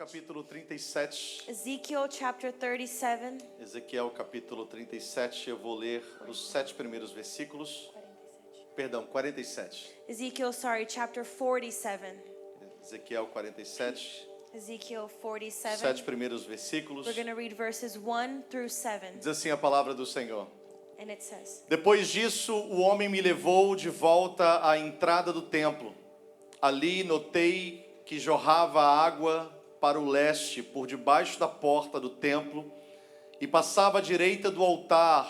capítulo 37. Ezekiel chapter 37. Ezequiel capítulo 37, eu vou ler os 7 primeiros versículos. Perdão, 47. Ezekiel, chapter 47. Ezequiel 47, Ezekiel 7 47. primeiros versículos. We're going to read verses 1 through 7. Diz assim a palavra do Senhor. And it says, Depois disso, o homem me levou de volta à entrada do templo. Ali notei que jorrava água para o leste, por debaixo da porta do templo, e passava à direita do altar,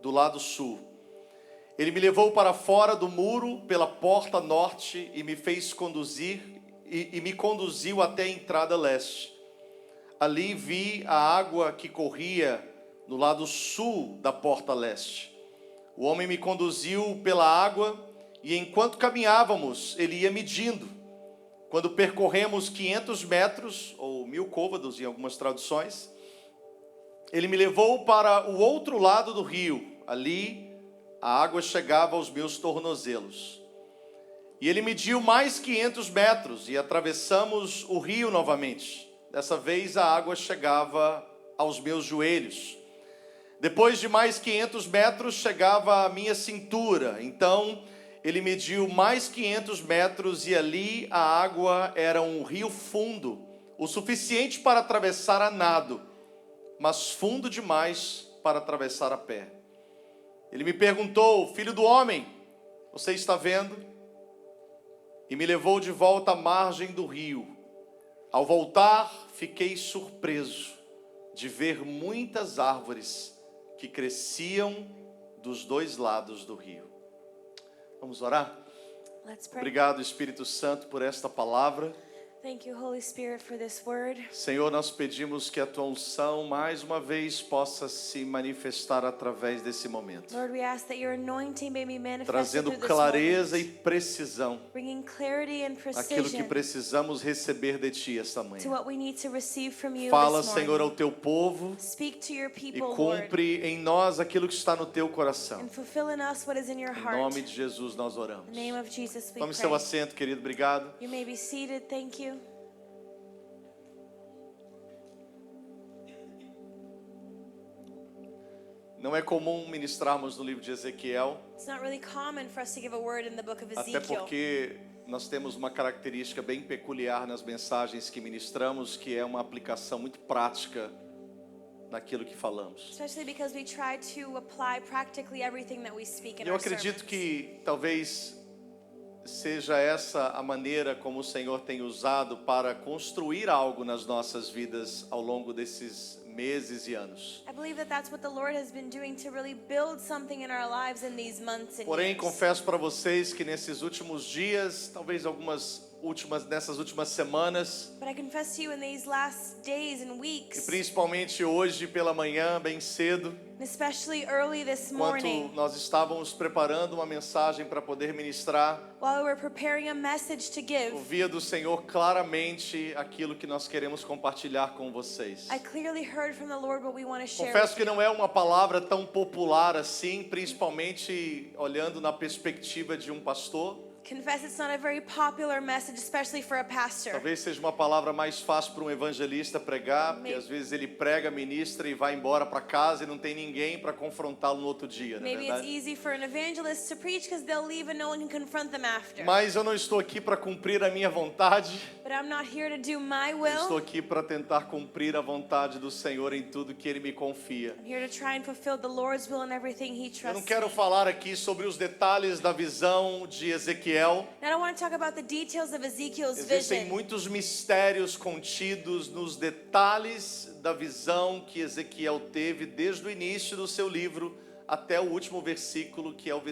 do lado sul. Ele me levou para fora do muro, pela porta norte, e me fez conduzir, e me conduziu até a entrada leste. Ali vi a água que corria no lado sul da porta leste. O homem me conduziu pela água, e enquanto caminhávamos, ele ia medindo. Quando percorremos 500 metros, ou 1000 côvados em algumas traduções, ele me levou para o outro lado do rio. Ali, a água chegava aos meus tornozelos. E ele mediu mais 500 metros, e atravessamos o rio novamente. Dessa vez, a água chegava aos meus joelhos. Depois de mais 500 metros, chegava à minha cintura. Então, ele mediu mais 500 metros e ali a água era um rio fundo, o suficiente para atravessar a nado, mas fundo demais para atravessar a pé. Ele me perguntou: filho do homem, você está vendo? E me levou de volta à margem do rio. Ao voltar, fiquei surpreso de ver muitas árvores que cresciam dos dois lados do rio. Vamos orar? let's pray. Obrigado, Espírito Santo, por esta palavra. Thank you, Holy Spirit, for this word. Senhor, nós pedimos que a tua unção mais uma vez possa se manifestar através desse momento, Lord, we ask that your anointing may be manifested trazendo through this clareza e moment, precisão bringing clarity and aquilo que precision precisamos receber de ti esta to manhã. what we need to receive from you Fala, this Senhor, ao morning. teu povo Speak to your e people, Lord, cumpre em nós aquilo que está no teu coração. and fulfill in us what is in your Em heart. nome de Jesus nós oramos. In the name of Jesus, we Tome pray. seu assento, querido. Obrigado. You may be seated. Thank you. Não é comum ministrarmos no livro de Ezequiel, It's not really common for us to give a word in the book of até Ezekiel. porque nós temos uma característica bem peculiar nas mensagens que ministramos, que é uma aplicação muito prática naquilo que falamos. Especially because we try to apply practically everything that we speak in Eu our acredito sermons. que talvez seja essa a maneira como o Senhor tem usado para construir algo nas nossas vidas ao longo desses meses e anos. I believe that that's what the Lord has been doing to really build something in our lives in these months and Porém, years. confesso para vocês que nesses últimos dias, talvez nessas últimas semanas, But I confess to you in these last days and e weeks, principalmente hoje pela manhã, bem cedo, and especially early this enquanto morning, nós estávamos preparando uma mensagem para poder ministrar, while we were preparing a message to give, ouvia do Senhor claramente aquilo que nós queremos compartilhar com vocês. I clearly heard from the Lord what we want to share Confesso with que não é uma palavra tão popular assim, principalmente olhando na perspectiva de um pastor. Confess it's not a very popular message, especially for a pastor. Talvez seja uma palavra mais fácil para um evangelista pregar, porque Maybe- às vezes ele prega, ministra e vai embora para casa e não tem ninguém para confrontá-lo no outro dia, não é Maybe it's verdade? easy for an evangelist to preach because they'll leave and no one can confront them after. Mas eu não estou aqui para cumprir a minha vontade, But I'm not here to do my eu estou will. aqui para tentar cumprir a vontade do Senhor em tudo que Ele me confia. I'm here to try and fulfill the Lord's will in everything He Eu não trusts quero me. falar aqui sobre os detalhes da visão de Ezequiel. I don't want to talk about the details of Ezekiel's Existem vision. muitos mistérios contidos nos detalhes da visão que Ezequiel teve desde o início do seu livro até o último versículo, que é o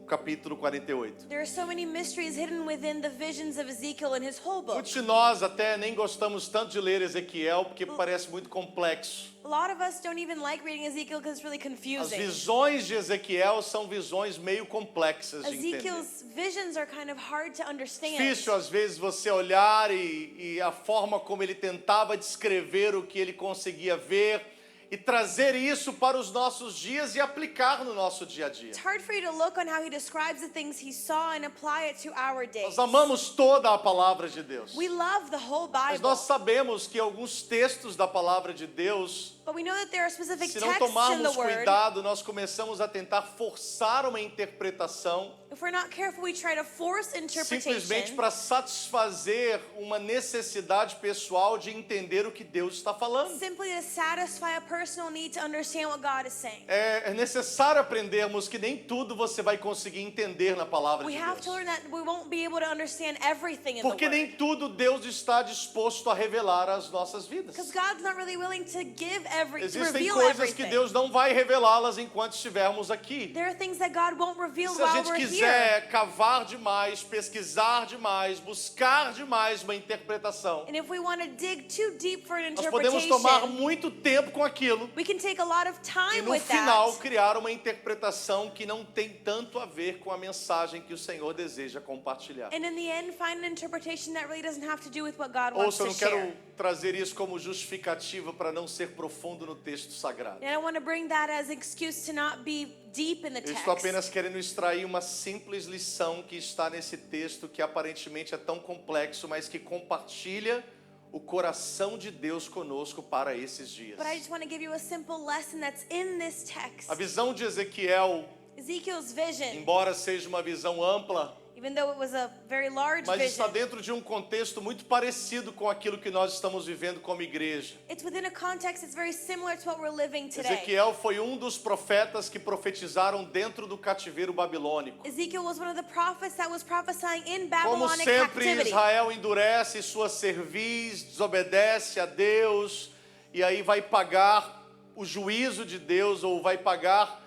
capítulo 48. There are so many mysteries hidden within the visions of Ezekiel in his whole book. Muitos de nós até nem gostamos tanto de ler Ezequiel porque parece muito complexo. A lot of us don't even like reading Ezekiel because it's really As confusing. visões de Ezequiel são visões meio complexas de entender. Ezekiel's visions are kind of hard to understand. Difícil às vezes você olhar e a forma como ele tentava descrever o que ele conseguia ver e trazer isso para os nossos dias e aplicar no nosso dia a dia. It's hard for you to look on how he describes the things he saw and apply it to our days. Nós amamos toda a palavra de Deus. We love the whole Mas Bible, nós sabemos que alguns textos da palavra de Deus, but we know that there are specific se não texts in the tomarmos Word. cuidado, nós começamos a tentar forçar uma interpretação If we're not careful, we try to force simplesmente interpretation para satisfazer uma necessidade pessoal de entender o que Deus está falando. simply to satisfy a personal need to understand what God is saying. É necessário aprendermos que nem tudo você vai conseguir entender na palavra We de have to Deus. learn that we won't be able to understand everything in the Porque Word. nem tudo Deus está disposto a revelar às nossas vidas. Because God's not really willing to give to Existem reveal coisas que everything. Deus não vai revelá-las enquanto estivermos aqui. There are things that God won't reveal Se a while gente we're here. quiser cavar demais, pesquisar demais, buscar demais uma interpretação, And if we want to dig too deep for an nós podemos tomar interpretation, muito tempo com aquilo we can take a lot of e time no with final that. criar uma interpretação que não tem tanto a ver com a mensagem que o Senhor deseja compartilhar. And in the end, find an interpretation that really doesn't have to do with what God wants Ouça, eu to não quero share. trazer isso como justificativa para não ser profundo no texto sagrado. And I don't want to bring that as an excuse to not be deep in the Eu estou text. apenas querendo extrair uma simples lição que está nesse texto que aparentemente é tão complexo, mas que compartilha o coração de Deus conosco para esses dias. But I just want to give you a simple lesson that's in this text. A visão de Ezequiel, Ezekiel's vision, embora seja uma visão ampla, even though it was a very large mas está vision, dentro de um contexto muito parecido com aquilo que nós estamos vivendo como igreja. it's within a context that's very similar to what we're living today. Ezequiel foi um dos profetas que profetizaram dentro do cativeiro babilônico. Ezekiel was one of the prophets that was prophesying in Como Babylonic sempre, captivity. Israel endurece sua cerviz, desobedece a Deus, e aí vai pagar o juízo de Deus, ou vai pagar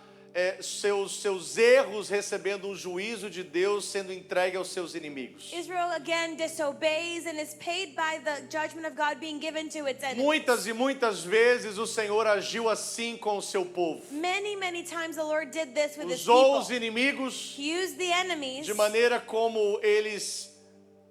seus erros, recebendo um juízo de Deus, sendo entregue aos seus inimigos. Israel again disobeys and is paid by the judgment of God being given to its enemies. Muitas e muitas vezes o Senhor agiu assim com o seu povo. Many times the Lord did this with his Usou os people. inimigos He used the enemies de maneira como eles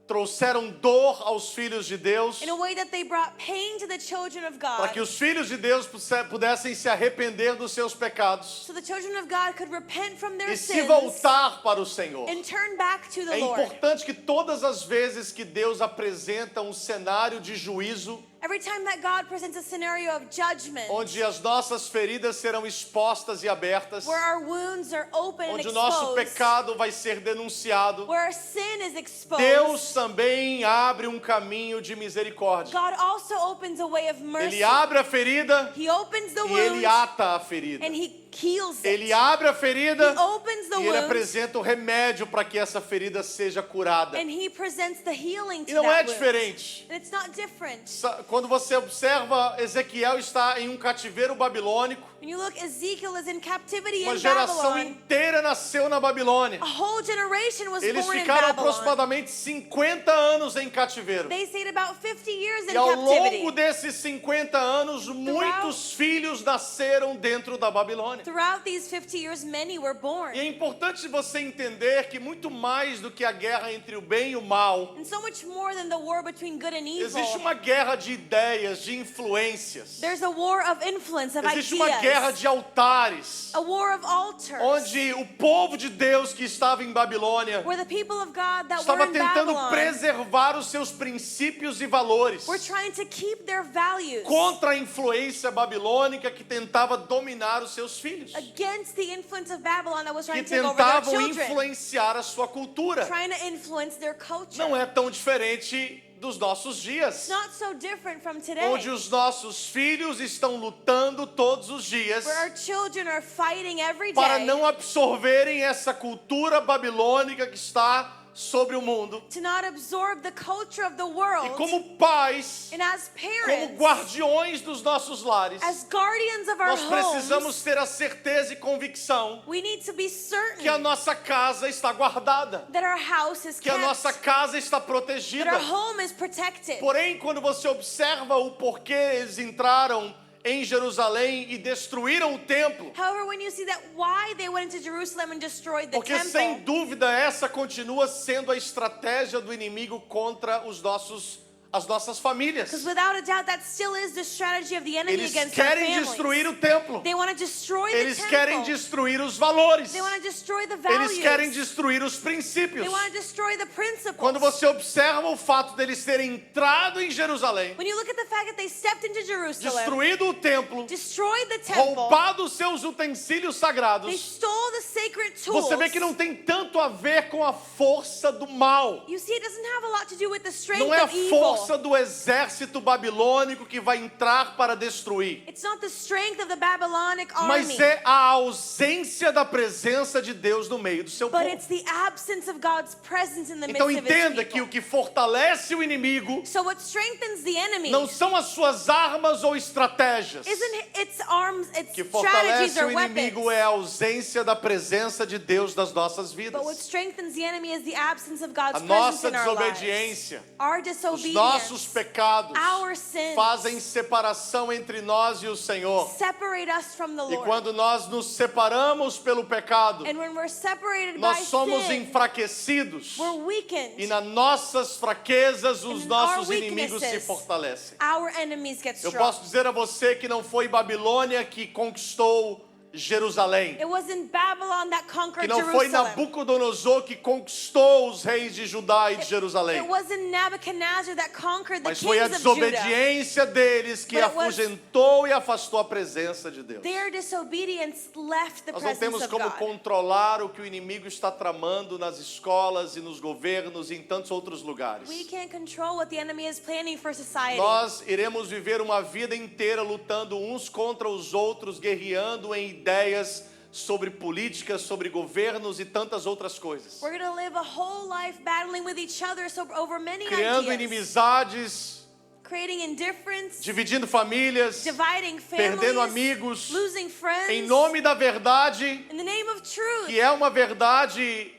trouxeram dor aos filhos de Deus, in a way that they brought pain to the children of para God, que os filhos de Deus pudessem se arrepender dos seus pecados so the children of God could repent from their e se sins voltar para o Senhor. and turn back to the É Lord. importante que todas as vezes que Deus apresenta um cenário de juízo, Every time that God presents a scenario of judgment, onde as nossas feridas serão expostas e abertas, where our wounds are open and onde o nosso exposed, pecado vai ser denunciado, where our sin is exposed, Deus também abre um caminho de misericórdia. God also opens a way of mercy. Ele abre a ferida He opens the e ele wound ata a ferida. and he heals it. Ele abre a ferida He opens the e ele wound apresenta o remédio para que essa ferida seja curada. and he presents the healing E to não é that wound. diferente. And it's not different. Quando você observa, Ezequiel está em um cativeiro babilônico. When you look, Ezekiel is in captivity Uma in geração Babylon. inteira nasceu na Babilônia. A whole generation was Eles born in ficaram Babylon. aproximadamente 50 anos em cativeiro. They stayed about 50 years in E ao captivity. longo desses 50 anos, muitos filhos nasceram dentro da Babilônia. Throughout these 50 years, many were born. E é importante você entender que muito mais do que a guerra entre o bem e o mal, And so much more than the war between good and evil. existe uma guerra de ideias, de influências. There's a war of influence, of Existe ideas. uma guerra de altares, A war of altars. onde o povo de Deus que estava em Babilônia Where the people of God that were estava in tentando Babylon preservar os seus princípios e valores were trying to keep their values contra a influência babilônica que tentava dominar os seus filhos, against the influence of Babylon that was que trying to take over their tentavam children. influenciar a sua cultura. Trying to influence their culture. Não é tão diferente dos nossos dias, It's not so different from today. onde os nossos filhos estão lutando todos os dias Where our children are fighting every para day não absorverem essa cultura babilônica que está sobre o mundo. to not absorb the culture of the E world. como pais, And as como parents, guardiões dos nossos lares, as guardians of our nós precisamos homes, ter a certeza e convicção we need to be certain que a nossa casa está guardada, that our house is que a kept, nossa casa está that protegida. our home is protected. Porém, quando você observa o porquê eles entraram em Jerusalém e destruíram o templo, However, when you see that why they went into Jerusalem and destroyed the porque sem temple, dúvida essa continua sendo a estratégia do inimigo contra os nossos as nossas famílias. Because without a doubt, that still is the strategy of the enemy Eles against our querem families. destruir o templo. They want to destroy Eles the querem temple. destruir os valores. They want to destroy the values. Eles querem destruir os princípios. They want to destroy the principles. Quando você observa o fato deles terem entrado em Jerusalém, When you look at the fact that they stepped into Jerusalem, destruído o templo, destroyed the temple, roubado os seus utensílios they sagrados, stole the sacred tools. você vê que não tem tanto a ver com a força do mal. You see, it doesn't have a lot to do with the strength Não é a of evil. força do exército babilônico que vai entrar para destruir, It's not the strength of the Babylonic army, mas é a ausência da presença de Deus no meio do seu but povo. it's the absence of God's presence in the Então midst of his entenda people. que o que fortalece o inimigo So what strengthens the enemy não são as suas armas ou estratégias. isn't its arms, its Que strategies fortalece or o inimigo weapons. é a ausência da presença de Deus nas nossas But what vidas. strengthens the enemy is the absence of God's A presence nossa in our lives. desobediência, Our os disobedience, nossos pecados our sins fazem separação entre nós e o Senhor. separate us from the E Lord. quando nós nos separamos pelo pecado, And when we're separated by nós somos sin, enfraquecidos. we're weakened. E nas nossas fraquezas, os And nossos our inimigos se weaknesses, fortalecem. Our enemies get Eu strong. posso dizer a você que não foi Babilônia que conquistou Jerusalém. It wasn't Babylon that Que conquered não foi Jerusalem. Nabucodonosor que conquistou os reis de Judá e de Jerusalém. It wasn't Nebuchadnezzar that conquered the Mas foi a kings of Judah. desobediência deles que But it was afugentou e afastou a presença de Deus. Their disobedience left the Nós não presence temos of como God. controlar o que o inimigo está tramando nas escolas e nos governos e em tantos outros lugares. We can't control what the enemy is planning for society. Nós iremos viver uma vida inteira lutando uns contra os outros, guerreando em ideias sobre políticas, sobre governos e tantas outras coisas. We're going to live a whole life battling with each other over many Criando ideas. inimizades, Creating indifference, dividindo famílias, dividing families, perdendo amigos, losing friends. em nome da verdade, In the name of truth. que é uma verdade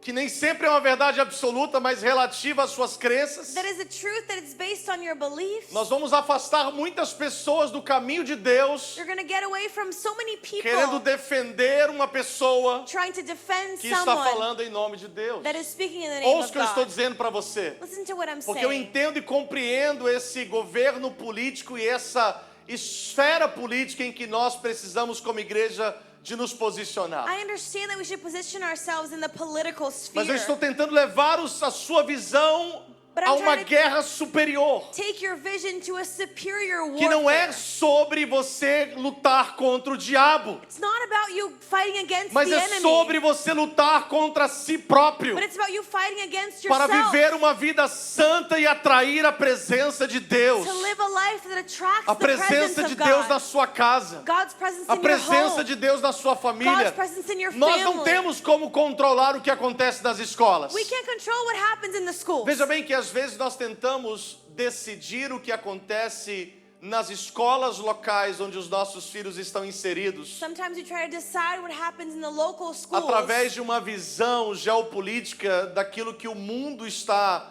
que nem sempre é uma verdade absoluta, mas relativa às suas crenças. That is a truth that is based on your beliefs. Nós vamos afastar muitas pessoas do caminho de Deus, You're going to get away from so many people querendo defender uma pessoa trying to defend que está someone falando em nome de Deus. that is speaking in the name Ouça o of que eu estou God. dizendo para você, Listen to what I'm porque eu saying. entendo e compreendo esse governo político e essa esfera política em que nós precisamos como igreja de nos posicionar. I understand that we should position ourselves in the political sphere. Mas eu estou tentando levar a sua visão But a I'm uma trying to guerra superior, take your vision to a superior warfare. que não é sobre você lutar contra o diabo, It's not about you fighting against mas the é enemy. sobre você lutar contra si próprio, But it's about you fighting against para yourself. viver uma vida santa e atrair a presença de Deus, To live a life that attracts a the presence presença of de God. Deus na sua casa, God's presence a in your presença home. de Deus na sua família. God's presence in your Nós não family. temos como controlar o que acontece nas escolas. We can't control what happens in the schools. Veja bem que às vezes nós tentamos decidir o que acontece nas escolas locais onde os nossos filhos estão inseridos Sometimes we try to decide what happens in the local schools através de uma visão geopolítica daquilo que o mundo está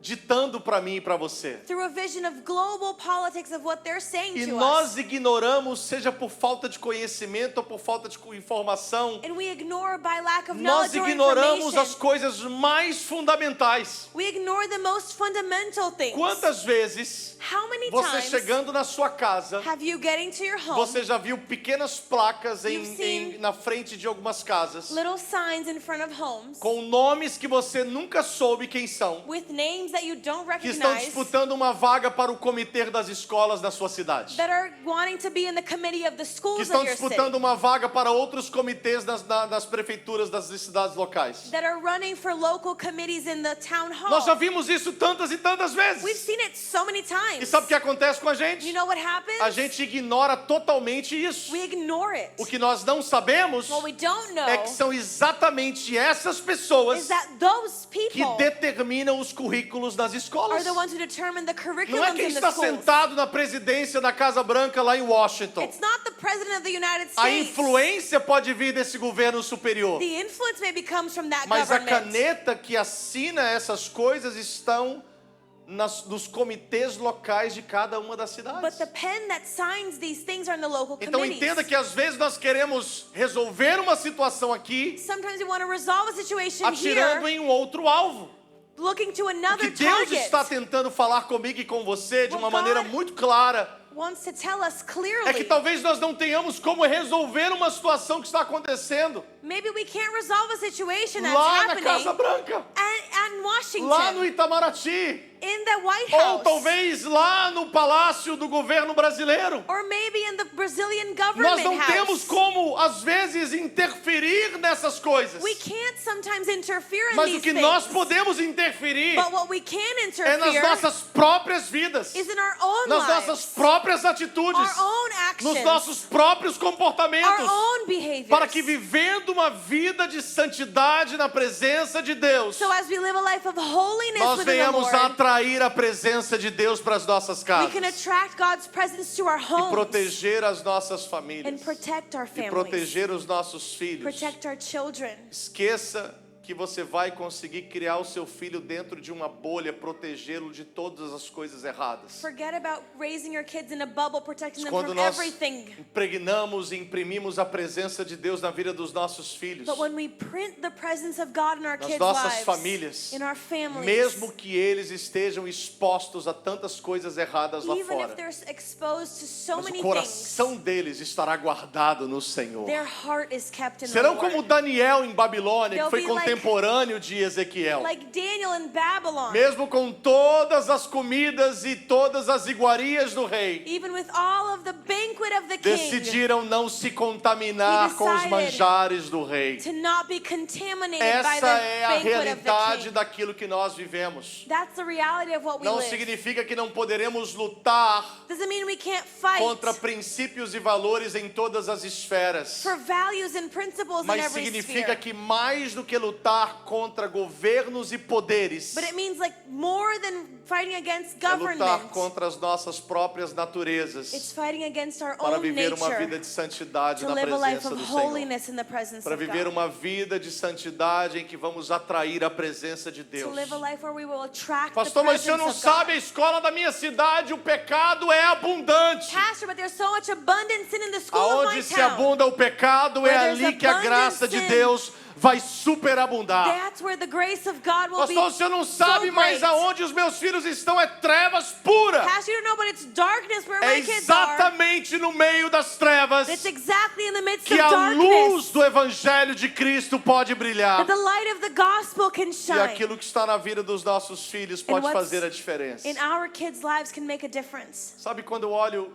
ditando para mim e para você. through a vision of global politics of what they're saying E to us. nós ignoramos, seja por falta de conhecimento ou por falta de informação, And we ignore by lack of nós knowledge or ignoramos information. as coisas mais fundamentais. We ignore the most fundamental things. Quantas vezes How many você times chegando na sua casa, have you getting to your home, você já viu pequenas placas You've seen na frente de algumas casas little signs in front of homes com nomes que você nunca soube quem são, with names that you don't que estão recognize disputando uma vaga para o comitê das escolas da sua cidade, that are wanting to be in the committee of the que schools estão of your city, disputando uma vaga para outros comitês das prefeituras das cidades locais. that are running for local committees in the town hall. Nós já vimos isso tantas e tantas We've vezes. seen it so many times. E sabe o que acontece com a gente? You know what happens? A gente ignora totalmente isso. We ignore it. O que nós não sabemos What we don't know é que são exatamente essas pessoas is that those que people determinam os currículos nas are escolas. the ones who determine the Não é curriculums quem in the está schools. sentado na presidência da Casa Branca lá em Washington. It's not the president of the United A States. influência pode vir desse governo superior, The influence maybe comes from that mas a government. caneta que assina essas coisas estão nos comitês locais de cada uma das cidades. But the pen that signs these things are in the local Então committees. entenda que às vezes nós queremos resolver uma situação aqui Sometimes we want to resolve a situation atirando here em um outro alvo. looking to O another que Deus target. está tentando falar comigo e com você de What uma maneira God muito clara wants to tell us clearly. é que talvez nós não tenhamos como resolver uma situação que está acontecendo Maybe we can't resolve a situation that's lá na happening Casa Branca, in Washington, lá no Itamaraty, in the White ou House, talvez lá no Palácio do Governo Brasileiro. or maybe in the Brazilian Nós government não house. temos como, às vezes, interferir nessas coisas. We can't sometimes interfere in Mas these o que things. nós podemos interferir But what we can é nas interfere nossas próprias vidas, is in our own nas lives, nossas próprias atitudes, our own actions, nos nossos próprios our comportamentos, own behaviors. para que vivendo uma vida de santidade na presença de Deus, So as we live a life of holiness nós within the venhamos Lord, a atrair a presença de Deus para as nossas we casas can attract God's presence to our e homes proteger as nossas and famílias protect our e families, proteger os nossos filhos. protect our children. Esqueça que você vai conseguir criar o seu filho dentro de uma bolha, protegê-lo de todas as coisas erradas. Forget about raising your kids in a bubble, protecting them Quando from nós everything. impregnamos e imprimimos a presença de Deus na vida dos nossos filhos, But when we print the presence of God in our nas kids' nossas lives, famílias, in our families, mesmo que eles estejam expostos a tantas coisas erradas lá even if fora, they're exposed to so mas many o things, coração deles estará guardado no Senhor. their heart is kept in Serão the como Lord. Daniel em Babilônia, que They'll foi be like- contemporâneo de Ezequiel. Like Daniel in Babylon, Mesmo com todas as comidas e todas as iguarias do rei, even with all of the banquet of the king, decidiram não se contaminar com os decided manjares do rei. to not be contaminated by the Essa é a banquet of the realidade king. daquilo que nós vivemos. That's the reality of what we Não live. significa que não poderemos lutar Doesn't mean we can't fight contra princípios e valores em todas as esferas, for values and principles in mas every significa sphere. que mais do que lutar contra governos e poderes, But it means like more than fighting against é lutar government. contra as nossas próprias naturezas, It's fighting against our para own viver uma vida nature de santidade to na live a life presença of do Senhor. holiness in the presence Para of viver God. uma vida de santidade em que vamos atrair a presença de To Deus. live a life where we will attract Pastor, the mas o senhor não presence of sabe, a escola da minha cidade, o pecado é abundante. God. Pastor, but there's so much abundance in the school of my Aonde se town. abunda o pecado, é Where there's ali que a graça de abundance in- Deus vai superabundar. That's where the grace of God will Pastor, o senhor não be sabe, so mas great. aonde os meus filhos estão é trevas pura. Pastor, you don't know, but it's darkness where É my kids are. exatamente no meio das trevas It's exactly in the midst que of a darkness luz do Evangelho de Cristo pode brilhar. that the light of the gospel can E shine. aquilo que está na vida dos nossos filhos pode what's fazer a diferença. In our kids' lives can make a difference. Sabe quando eu olho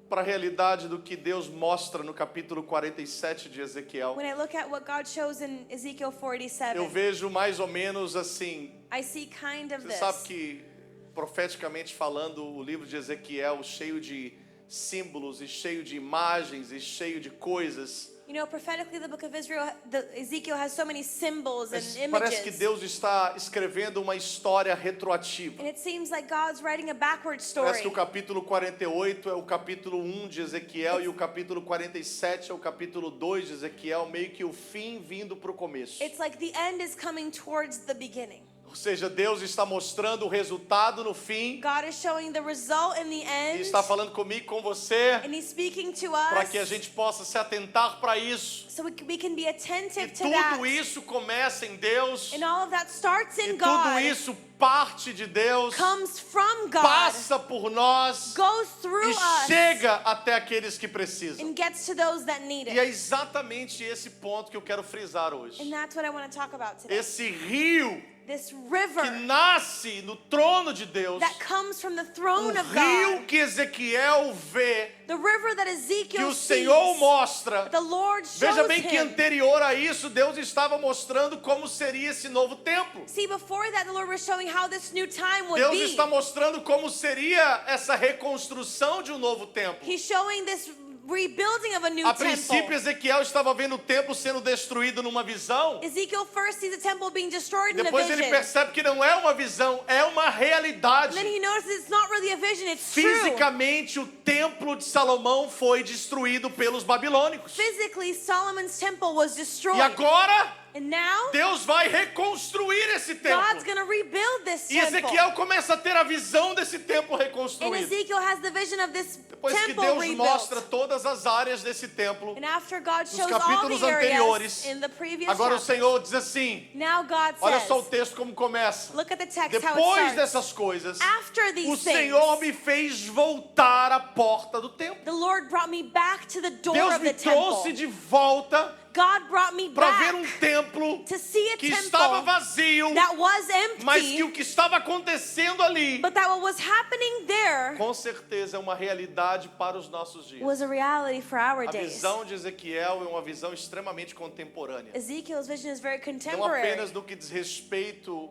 para a realidade do que Deus mostra no capítulo 47 de Ezequiel, When I look at what God shows in Ezekiel 47, eu vejo mais ou menos assim. I see kind of Você this. sabe que, profeticamente falando, o livro de Ezequiel, cheio de símbolos e cheio de imagens e cheio de coisas, You know, prophetically, the book of Ezekiel has so many symbols and mas parece que images. Deus está escrevendo uma história retroativa. And it seems like God's writing a backward Parece story. que o capítulo 48 é o capítulo 1 de Ezequiel e o capítulo 47 é o capítulo 2 de Ezequiel, meio que o fim vindo para o começo. It's like the end is coming towards the beginning. Ou seja, Deus está mostrando o resultado no fim God is showing the result in the e end. está falando comigo, com você, And He's speaking to para us que a gente possa se atentar para isso. so we can be E attentive to that. tudo isso começa em Deus, And all of that starts e in tudo God, isso parte de Deus, comes from God, passa por nós goes through e us, chega até aqueles que precisam. and gets to those that need E é it. exatamente esse ponto que eu quero frisar hoje. And that's what I want to talk about today. Esse rio This que river nasce no trono de Deus, that comes from the o throne of rio God, que Ezequiel vê, the river that que Ezekiel o Senhor sees, mostra. the Lord Veja shows bem que him. anterior a isso, Deus estava mostrando como seria esse novo templo. See, before that, the Lord was showing how this new time would Deus be. está mostrando como seria essa reconstrução de um novo templo. He's showing this rebuilding of a new A princípio, temple. Ezequiel estava vendo o templo sendo destruído numa visão. Ezekiel first sees the temple being destroyed in a Depois ele vision. percebe que não é uma visão, é uma realidade. And then he notices it's not really a vision, it's true. Fisicamente, o templo de Salomão foi destruído pelos babilônicos. Physically, Solomon's temple was E destroyed. agora, And now, Deus vai reconstruir esse templo. God's going to rebuild this E temple. Ezequiel começa a ter a visão desse templo And reconstruído. Ezekiel has the vision of this Depois que temple Deus rebuilt. mostra todas as áreas desse templo, And after God nos shows all capítulos the areas anteriores, in the previous agora o chapters, Senhor diz assim, now God olha só o says, texto como começa. look at the text how it Depois starts. dessas coisas, After o these Senhor things, me fez voltar à porta do templo. the Lord brought me back to the door Deus of me the temple. trouxe de volta God brought me para back ver um templo to see a que estava temple vazio, that was mas que empty, o que estava acontecendo ali, but that what was happening there com certeza é uma realidade para os nossos dias. was a reality for our A days. visão de Ezequiel é uma visão extremamente contemporânea. Ezekiel's vision is very Não contemporary, apenas no que diz respeito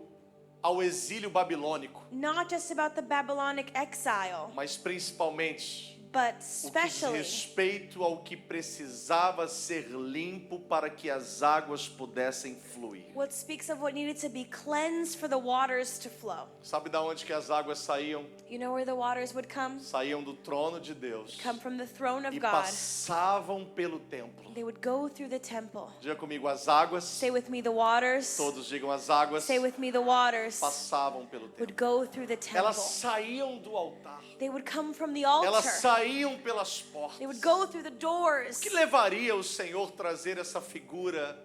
ao exílio babilônico, not just about the Babylonic exile, mas principalmente but o que diz especially respeito ao que precisava ser limpo para que as águas pudessem fluir. what speaks of what needed to be cleansed for the waters to flow. Sabe da onde que as águas saíam? You know where the waters would come? Saíam do trono de Deus Come from the throne of e God. passavam pelo templo. They would go through the temple. Diga comigo, as águas, Say with me, the waters. todos digam as águas, Say with me, the waters passavam pelo templo. would go through the temple. Elas saíam do altar. They would come from the Elas altar. saíam pelas portas. They would go through the doors. O que levaria o Senhor trazer essa figura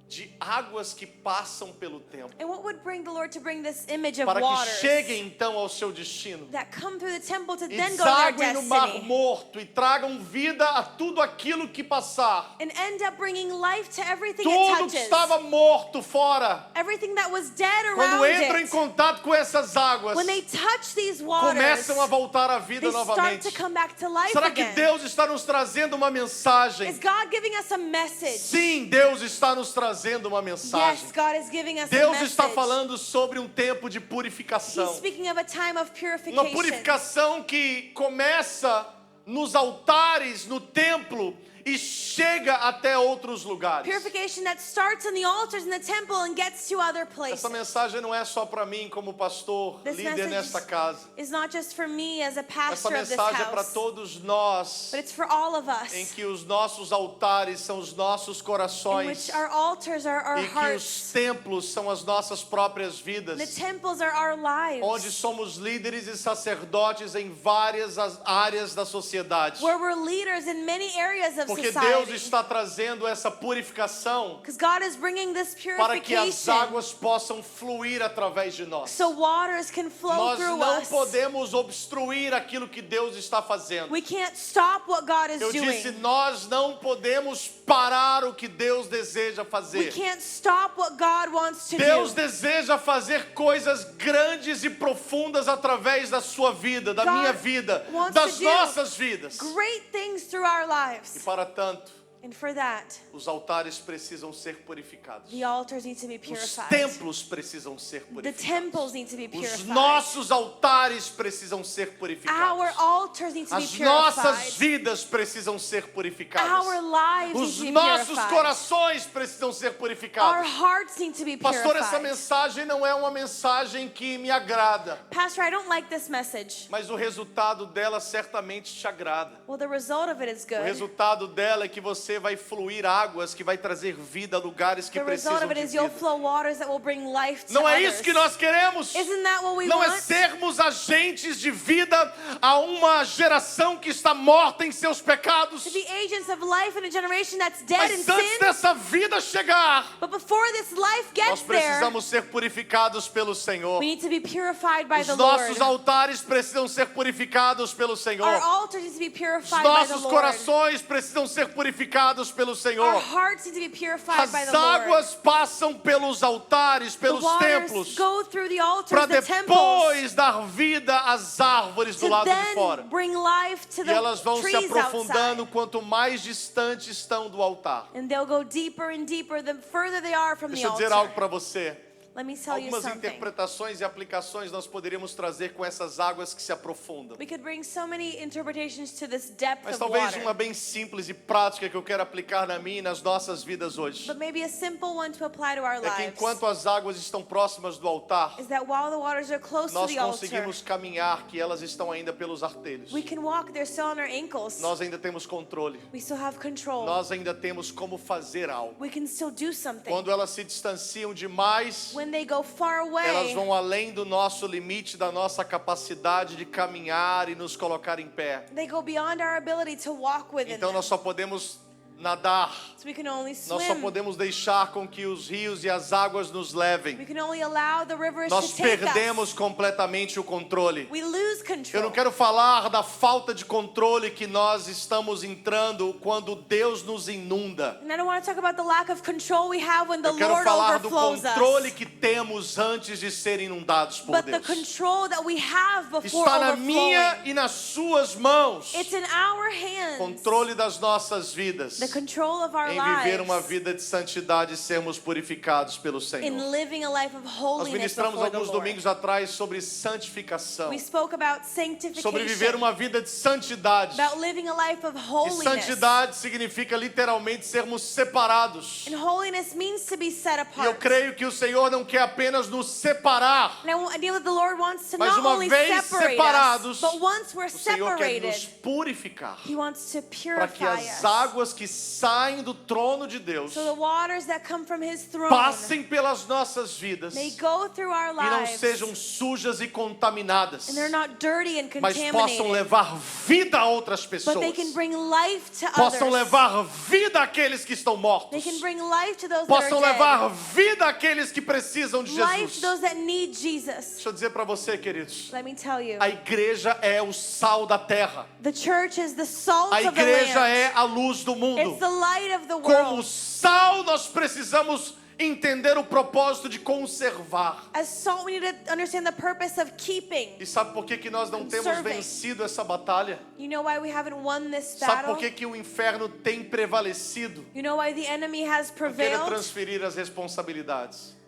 de águas que passam pelo templo And what would bring the Lord to bring this image of para que waters cheguem então ao seu destino that come through the temple to e then go to their desaguem no mar destiny morto e tragam vida a tudo aquilo que passar? and end up bringing life to everything it Tudo que touches? estava morto fora, Everything that was dead quando around entram em it. contato com essas águas, When they touch these waters, começam a voltar à vida they start novamente. to come back to life Será que again. Deus está nos trazendo uma mensagem? Is God giving us a message? Sim, Deus está nos trazendo uma mensagem. Yes, God is giving us a Deus message. está falando sobre um tempo de He's purificação. speaking of a time of Uma purification. purificação que começa nos altares, no templo e chega até outros lugares. Purification that starts in the altars in the temple and gets to other places. Essa mensagem não é só para mim como pastor, This líder message nesta casa. It's not just for me as a Essa pastor of this mensagem é para house, todos nós, but it's for all of em us, que os nossos altares são os nossos in corações which our altars are our e que hearts, os templos são as nossas próprias the vidas, temples are our lives, onde somos líderes e sacerdotes em várias áreas da sociedade. where we're leaders in many areas of Porque Deus society. está trazendo essa purificação Because God is bringing this para que as purification águas possam fluir através de nós. so waters can flow Nós through não us. podemos obstruir aquilo que Deus está fazendo. We can't stop what God is Eu disse, doing. nós não podemos parar o que Deus deseja We fazer. can't stop what God wants to Deus do. deseja fazer coisas grandes e profundas através da sua vida, da God minha vida, wants das to do nossas vidas. Great things through our E lives. para tanto, And for that, os altares precisam ser purificados. the altars need to be Os purified. templos precisam ser The purificados. temples need to be Os purified. nossos altares precisam ser Our purificados. altars need to be As nossas purified. vidas precisam ser purificadas. Our lives Os need to be nossos purified. corações precisam ser Our purificados. hearts need to be Pastor, essa purified. mensagem não é uma mensagem que me agrada, Pastor, I don't like this message. mas o resultado dela certamente te agrada. Well, the result of it is O good. resultado dela é que você vai fluir águas que vai trazer vida a lugares que The result precisam of de it is you'll vida. flow waters that will bring life to Não é others. isso que nós queremos. Isn't that what we Não é want? sermos agentes de vida a uma geração que está morta em seus pecados. To be agents of life in a generation that's dead in Mas antes sin. dessa vida chegar, But before this life nós gets there, precisamos ser purificados pelo Senhor. we need to be purified by Os the nossos Lord. altares precisam ser purificados pelo Our Senhor. altars need to be Os purified by the nossos Lord. corações precisam ser purificados pelo Our Senhor. hearts need to be purified by As the Lord. águas passam pelos altares, The pelos waters templos, go through the altars, para the temples, depois dar vida às árvores do to lado de then fora. bring life to E the elas vão se trees aprofundando outside. quanto mais distantes estão do altar. And they'll go deeper and deeper the further they are from the Deixa eu dizer algo altar. para você. Let me tell you Algumas something. interpretações e aplicações nós poderíamos trazer com essas águas que se aprofundam. We could bring so many interpretations to this depth Mas of talvez water. uma bem simples e prática que eu quero aplicar na minha e nas nossas vidas hoje. But maybe a simple one to apply to our É que lives enquanto as águas estão próximas do altar, is that while the waters are close to nós the altar, conseguimos caminhar, que elas estão ainda pelos artelhos. we can walk. They're still on our ankles. Nós ainda temos controle. We still have control. Nós ainda temos como fazer algo. We can still do something. Quando elas se distanciam demais, When they go far elas away, vão além do nosso limite, da nossa capacidade de caminhar e nos colocar em pé. they go beyond our ability to walk within Então them. nós só podemos nadar. So we can only Nós só swim. podemos deixar com que os rios e as águas nos We levem. can only allow the rivers Nós to take perdemos us. completamente o controle. We lose Eu control. não quero falar da falta de controle que nós estamos entrando quando Deus nos inunda. And I don't want to talk about the lack of control we have when the Eu quero Lord falar do overflows controle us. que temos antes de ser inundados por But the Deus. control that we have before Está na minha overflowing. e nas suas mãos. It's in our hands. Controle das nossas vidas. The control of our Em viver uma lives. vida de santidade e sermos purificados pelo Senhor. In living a life of Nós holiness ministramos before the alguns Lord. domingos atrás sobre santificação. We spoke about sanctification. Sobre viver uma vida de santidade. About living a life of E holiness. santidade significa literalmente sermos separados. And holiness means to be set E apart. eu creio que o Senhor não quer apenas nos separar. And I know that the Lord wants to Mas not uma only vez separate separados, us, but once we're O Senhor quer nos separated, purificar. He wants to Para que purify as us. águas que saem do trono de Deus So the waters that come from His throne passem pelas nossas vidas may e go through our não lives, sejam sujas e contaminadas, and they're not dirty and mas possam contaminated, levar vida a outras but pessoas. they can bring life to Possam others. levar vida àqueles que estão mortos. They can bring life to those that Possam are levar dead. vida àqueles que precisam de Life to Jesus. those that need Jesus. Deixa eu dizer para você, queridos. Let me tell you, A igreja é o sal da terra. the church is the salt A of the igreja land. é a luz do It's mundo. the light of the Como world. sal, nós precisamos entender o propósito de conservar. As salt, we need to understand the purpose of keeping. E sabe por que que nós não temos Conserving. vencido essa batalha? You know why we haven't won this Sabe battle? por que que o inferno tem prevalecido? You know why the enemy has Não queira prevailed? transferir as responsabilidades.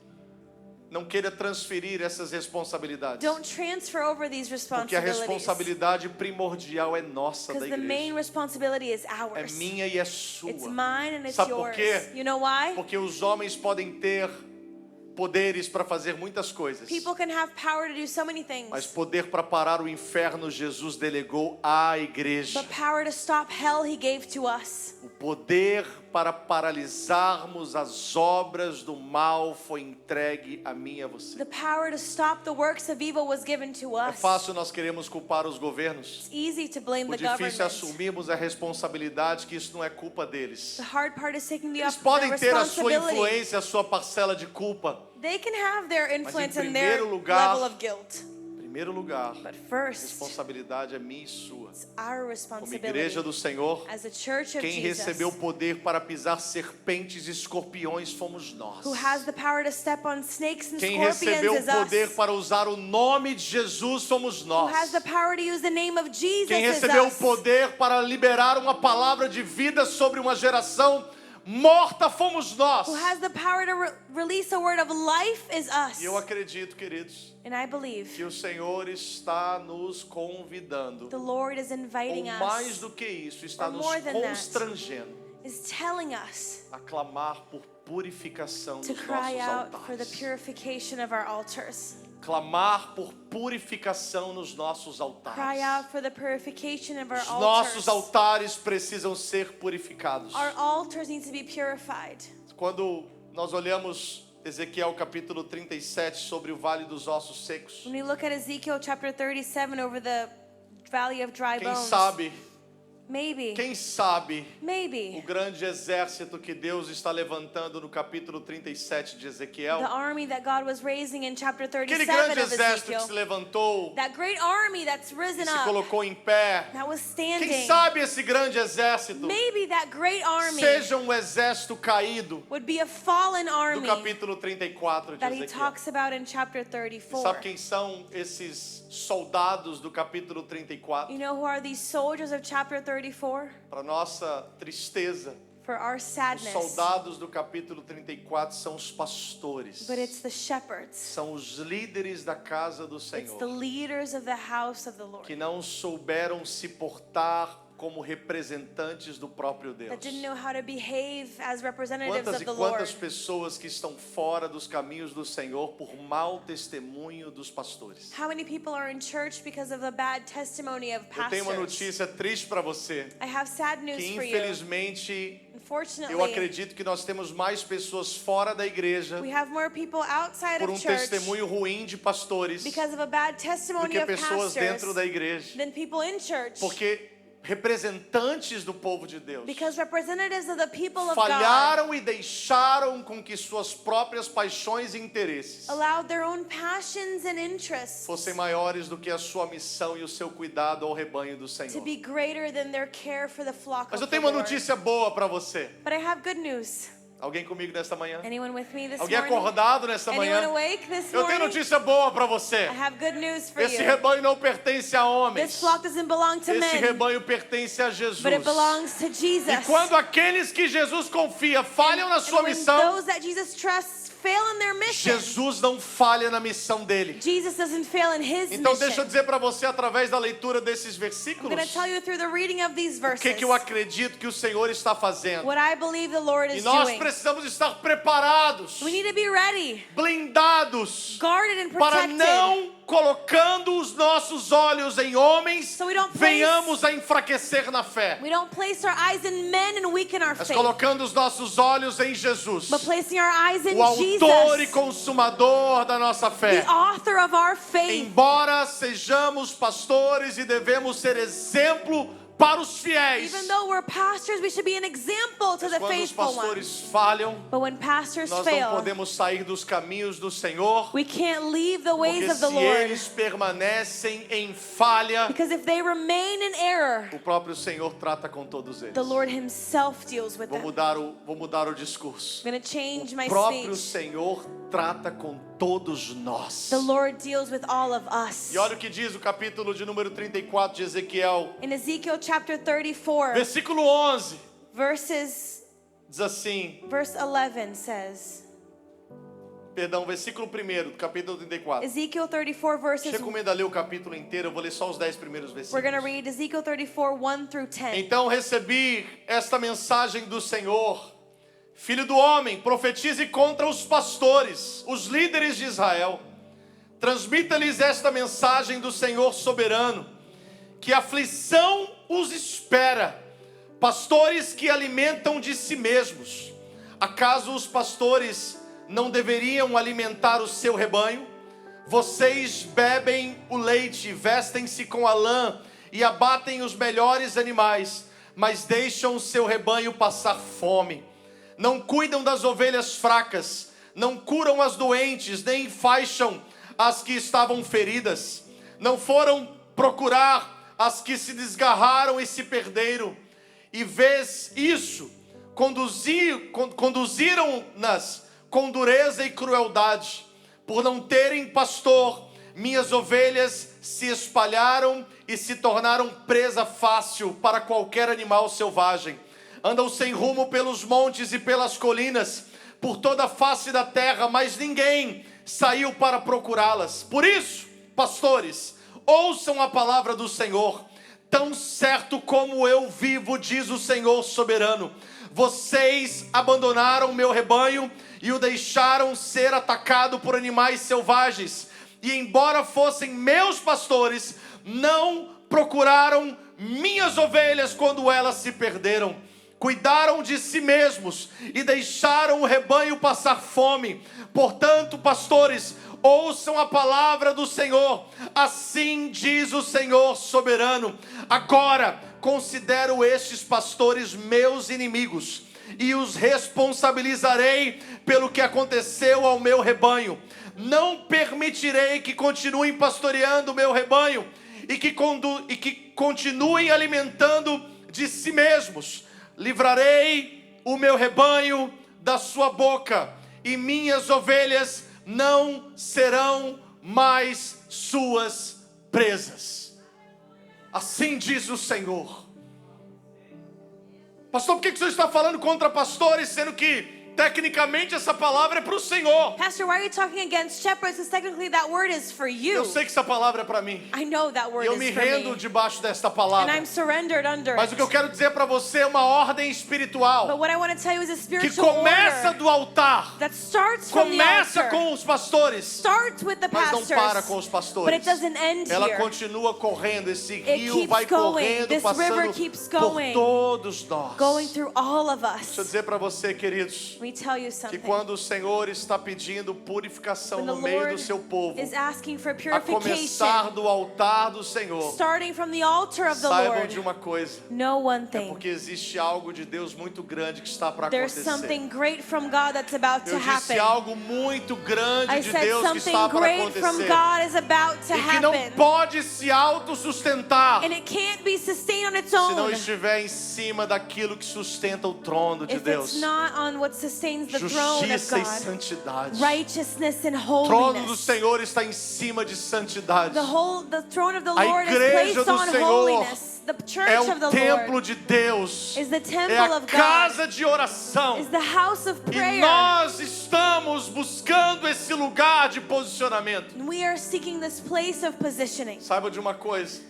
Não queira transferir essas responsabilidades. Don't transfer over these Porque a responsibilities. responsabilidade primordial é nossa da Because the main igreja. responsibility is É ours. minha e é sua. It's mine and it's Sabe por yours. quê? You know why? Porque os homens podem ter poderes para fazer muitas coisas. People can have power to do so many things. Mas poder para parar o inferno Jesus delegou à igreja. But power to stop hell He gave to us. O poder para paralisarmos as obras do mal foi entregue a mim e a você. The power to stop the works of evil was given to É us. fácil nós queremos culpar os governos. It's easy to blame O the difícil é government. assumirmos a responsabilidade que isso não é culpa deles. The hard part is taking the Eles podem ter a sua responsibility. influência, a sua parcela de culpa. They can have their influence and their primeiro lugar, level of guilt. Em primeiro lugar, But a first, responsabilidade é minha e sua. it's our Como responsibility igreja do Senhor, as a church of quem Jesus, recebeu o poder para pisar serpentes e escorpiões fomos nós. who has the power to step on snakes and Quem scorpions recebeu o is poder us. para usar o nome de Jesus somos Who nós. has the power to use the name of Jesus Quem is recebeu o us. poder para liberar uma palavra de vida sobre uma geração morta fomos nós. Who has the power to release a word of life is us. E eu acredito, queridos, And I believe que o Senhor está nos convidando. the Lord is Ou inviting mais us, do que isso, está Or nos more than that. constrangendo is telling us a clamar por purificação to dos cry nossos out for the altares. purification of our altars. Clamar por purificação nos nossos Cry altares. out for the purification of our Os nossos altars. altares precisam ser purificados. Our altars need to be purified. Quando nós olhamos Ezequiel capítulo 37 sobre o vale dos ossos secos, When we look at Ezekiel chapter 37 over the valley of dry quem bones, sabe maybe o grande exército que Deus está levantando no capítulo 37 de Ezequiel, the army that God was raising in chapter aquele 37 grande of exército que se Ezekiel, levantou that great army that's e risen se up, colocou em pé, that was quem standing, sabe esse grande exército maybe that great army seja um exército caído would be a fallen do army capítulo 34 de that he Ezequiel. talks about in chapter E 34. sabe quem são esses soldados do capítulo You 34? know who are these soldiers of chapter 34? Para nossa tristeza, for our Os sadness, soldados do capítulo 34 são os pastores. but it's the shepherds. São os líderes da casa do It's the Senhor, leaders of the house of the Lord que não souberam se portar como representantes do próprio Deus. that didn't know how to behave as representatives Quantas of e the Lord. quantas pessoas que estão fora dos caminhos do Senhor por mau testemunho dos pastores. How many people are in church because of the bad testimony of Eu tenho uma pastors? notícia triste para você, I have sad news que for you. infelizmente eu Unfortunately, acredito que nós temos mais pessoas fora da igreja we have more people outside por of church testemunho ruim de pastores because of a bad do testimony que of pessoas dentro pastors da igreja. than people in church. Porque representantes do povo de Deus Because representatives of the people of God falharam e deixaram com que suas próprias paixões e interesses allowed their own passions and interests fossem maiores do que a sua missão e o seu cuidado ao rebanho do to Senhor. be greater than their care for the flock Mas eu of the tenho uma Lord. notícia boa para você. But I have good news. Alguém comigo nesta manhã? Anyone with me this Alguém morning? acordado nesta Anyone manhã? awake this Eu tenho morning? notícia boa para você. I have good news for Esse you. rebanho não pertence a This homens. flock doesn't belong to Esse men, rebanho pertence a Jesus. but it belongs to Jesus. E quando aqueles que Jesus confia falham na And sua when missão, those that Jesus trusts fail in their mission, Jesus não falha na missão dele. Jesus doesn't fail in his Então mission. deixa eu dizer para você através da leitura desses I'm versículos going to tell you through the reading of these o verses que eu acredito que o Senhor está fazendo. what I believe the Lord E is nós doing. precisamos estar preparados, We need to be ready, blindados, guarded and para protected, não, colocando os nossos olhos em homens, So we don't place- venhamos a enfraquecer na fé. we don't place our eyes in men and weaken our Mas faith, colocando os nossos olhos em Jesus, but placing our eyes in o autor e Jesus, consumador da nossa fé. the author of our faith. Embora sejamos pastores e devemos ser exemplo para os fiéis, Even though we're pastors, we should be an example to the quando os faithful ones. pastores falham, But when pastors nós não fail, podemos sair dos caminhos do Senhor, we can't leave the ways porque of the se Lord. eles permanecem em falha, Because if they remain in error, o próprio Senhor trata com todos eles. the Lord himself deals with Vou them. mudar o discurso. I'm going to change my O próprio speech. Senhor trata com todos nós. The Lord deals with all of us. E olha o que diz o capítulo de número 34 de Ezequiel, In Ezekiel chapter 34, versículo 11, diz assim, verse 11 says, versículo 1 do capítulo 34. Ezekiel 34 Te verses, recomendo a ler o capítulo inteiro, eu vou ler só os 10 primeiros we're going to versículos. read Ezekiel 34, 1 through 10. Então recebi esta mensagem do Senhor: Filho do homem, profetize contra os pastores, os líderes de Israel. Transmita-lhes esta mensagem do Senhor soberano: que aflição os espera, pastores que alimentam de si mesmos. Acaso os pastores não deveriam alimentar o seu rebanho? Vocês bebem o leite, vestem-se com a lã e abatem os melhores animais, mas deixam o seu rebanho passar fome. Não cuidam das ovelhas fracas, não curam as doentes, nem enfaixam as que estavam feridas. Não foram procurar as que se desgarraram e se perderam. E vês isso, conduziram-nas com dureza e crueldade. Por não terem pastor, minhas ovelhas se espalharam e se tornaram presa fácil para qualquer animal selvagem. Andam sem rumo pelos montes e pelas colinas, por toda a face da terra, mas ninguém saiu para procurá-las. Por isso, pastores, ouçam a palavra do Senhor. Tão certo como eu vivo, diz o Senhor soberano, vocês abandonaram meu rebanho e o deixaram ser atacado por animais selvagens. E embora fossem meus pastores, não procuraram minhas ovelhas quando elas se perderam. Cuidaram de si mesmos e deixaram o rebanho passar fome. Portanto, pastores, ouçam a palavra do Senhor. Assim diz o Senhor soberano: agora considero estes pastores meus inimigos e os responsabilizarei pelo que aconteceu ao meu rebanho. Não permitirei que continuem pastoreando o meu rebanho e que continuem alimentando de si mesmos. Livrarei o meu rebanho da sua boca, e minhas ovelhas não serão mais suas presas. Assim diz o Senhor. Pastor, por que o senhor está falando contra pastores, sendo que tecnicamente essa palavra é para o Senhor? Pastor, why are you talking against shepherds? Because technically that word is for you. Eu sei que essa palavra é para mim. I know that E word eu is me for rendo me. debaixo desta And palavra. I'm surrendered under Mas o que eu it. quero dizer para você é uma ordem But espiritual what I want to tell you is a que spiritual começa order do altar, that starts from the começa altar, com os pastores, starts with the mas não para pastors, com os but pastores. it doesn't end Ela here. continua correndo, esse It rio keeps vai going. correndo, This river passando keeps por going. todos nós. Going through all of Deixa eu us. dizer para você, queridos, Let me tell you que something. quando o Senhor está pedindo purificação When the no meio do Lord seu povo, is asking for a purification, começar do altar do Senhor, starting from the altar of the saibam de Lord, uma coisa, know one é thing. porque existe algo de Deus muito grande que está para There's acontecer. something great from God that's about to Eu disse happen. algo muito grande I de said Deus que something está para great from acontecer God is about to e que não happen. pode se autossustentar And it can't be sustained on its se não own estiver em cima daquilo que sustenta o trono de if Deus. it's not on what sustains the throne of Justiça e God. santidade. Righteousness and O trono do holiness. Senhor está em cima de santidade. The throne of the A Lord is igreja placed do on Senhor holiness. The church É of o the templo Lord de Deus. is the É temple a of God. casa de oração. Is the house of E prayer. nós estamos buscando esse lugar de posicionamento. And we are seeking this place of positioning. Saiba de uma coisa.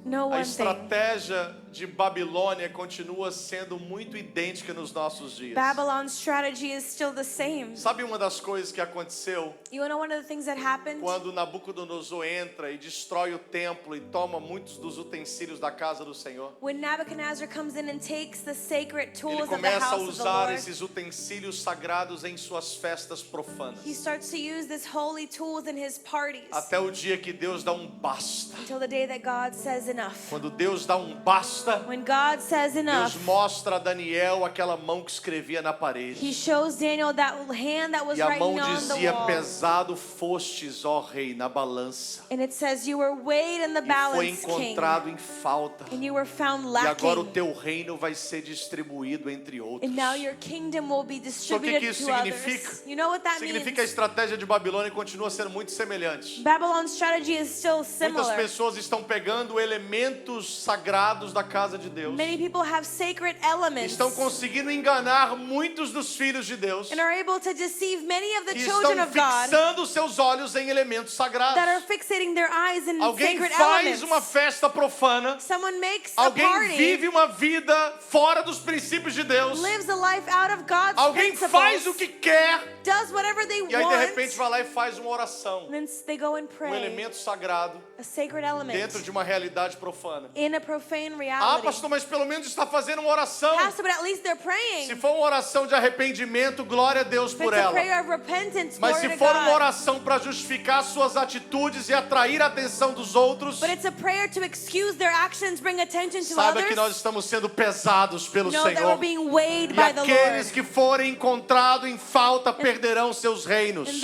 Know A one thing. estratégia de Babilônia continua sendo muito idêntica nos nossos dias. Babylon's strategy is still the same. Sabe uma das coisas que aconteceu You want to know one of the things that happened? quando Nabucodonosor entra e destrói o templo e toma muitos dos utensílios da casa do Senhor? When Nebuchadnezzar comes in and takes the sacred Ele tools of the começa a house of the usar Lord, esses utensílios sagrados em suas festas profanas. he starts to use these holy tools in his parties Até o dia que Deus dá um basta. until the day that God says enough. Quando Deus dá um basta, When God says enough, Deus mostra a Daniel aquela mão que escrevia na he parede. shows Daniel that hand that was E a writing mão on the dizia: wall. pesado fostes, ó rei, na balança. And it says, you were weighed in the E foi balance, king, encontrado em falta. and you were found E agora o lacking. teu reino vai ser distribuído entre outros. And now your kingdom will be Sabe o que distributed isso to significa? others. You know what that Significa a means? estratégia de Babilônia continua sendo muito semelhante. Babylon's strategy is still Muitas similar. pessoas estão pegando elementos sagrados da casa de Deus. Many people have sacred elements Estão conseguindo enganar muitos dos filhos de Deus. and are able to deceive many of the Que children estão of God fixando seus olhos em elementos sagrados. that are fixating their eyes in Alguém sacred faz elements. uma festa profana. Someone makes a Alguém party, vive uma vida fora dos princípios de Deus. lives a life out of God's Alguém principles, faz o que quer. does whatever they E aí de want, repente vai lá e faz uma oração. and then they go and Um pray elemento sagrado a sacred element dentro de uma realidade profana. in a profane Ah, reality. pastor, mas pelo menos está fazendo uma oração. Pastor, but at least they're praying. Se for uma oração de arrependimento, glória a Deus If por it's a ela. prayer of repentance, Mas glory se to for uma God. oração para justificar suas atitudes e atrair a atenção dos outros, But it's a prayer to excuse their actions, bring attention to saiba others. que nós estamos sendo pesados pelo Know that we're Senhor. being weighed E by the aqueles Lord. que forem encontrados em falta perderão seus reinos.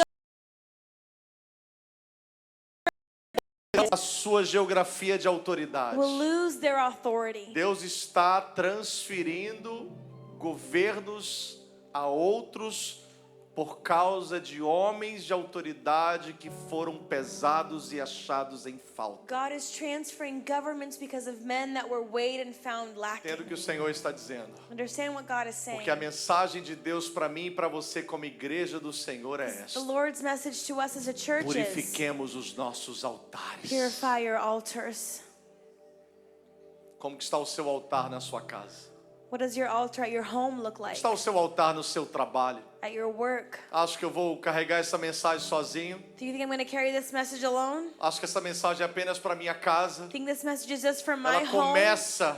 A sua geografia de autoridade. Will lose their authority. Deus está transferindo governos a outros por causa de homens de autoridade que foram pesados e achados em falta. God is transferring governments because of men that were weighed and found lacking. Entendo o que o Senhor está dizendo. Understand what God is saying. Porque a mensagem de Deus para mim e para você como igreja do Senhor é The esta. Lord's message to us as a church is Purifiquemos os nossos altares. purify your altars. Como que está o seu altar na sua casa? What does your altar at your home look Como like? está o seu altar no seu trabalho? At your work? Acho que eu vou carregar essa mensagem sozinho. Do you think I'm going to carry this message alone? Acho que essa mensagem é apenas para minha casa. Think this message is just for my Ela home? começa,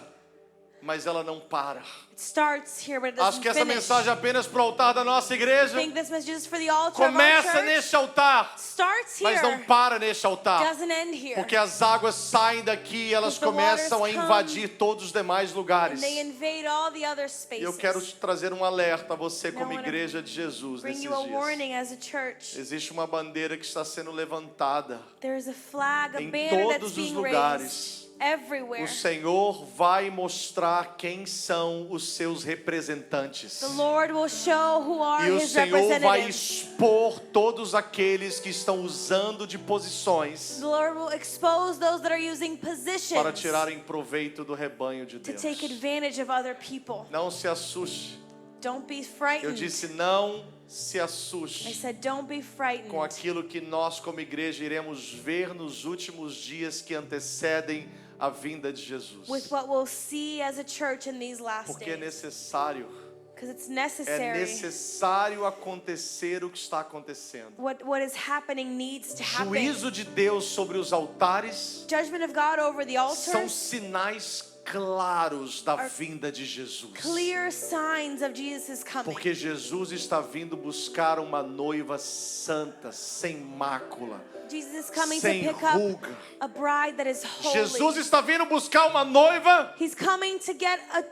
mas ela não para. It starts here, but it Acho doesn't que essa finish. mensagem é apenas para o altar da nossa igreja. Think this message is for the altar of our Começa church? neste altar, Starts mas não here, para neste altar. doesn't end here. Porque as águas saem daqui e elas Because the waters começam a come invadir todos os demais lugares. And they invade all the other E spaces. eu quero te trazer um alerta a você Now I como wanna igreja de Jesus Bring nesses you a dias. warning as a church. Existe uma bandeira que está sendo levantada There's a flag, a em banner that's todos os being lugares. raised everywhere. O Senhor vai mostrar quem são os seus representantes. The Lord will show who are E o his Senhor vai representatives. expor todos aqueles que estão usando de posições The Lord will expose those that are using positions para tirarem proveito do rebanho de to Deus. take advantage of other people. Não se assuste. Don't be Eu frightened. disse não se I assuste said, don't be frightened com aquilo que nós como igreja iremos ver nos últimos dias que antecedem a vinda de Jesus. with what we'll see as a church in these last Porque é days. necessário, Because it's é necessary. necessário acontecer o que está acontecendo. What is happening needs to happen. Juízo de Deus sobre os altares Judgment of God over the são altars sinais claros da vinda de Jesus. clear signs of Jesus' coming. Porque Jesus está vindo buscar uma noiva santa, sem mácula, Jesus is coming to sem pick up ruga. a bride that is holy. Jesus está vindo buscar uma noiva He's coming to get a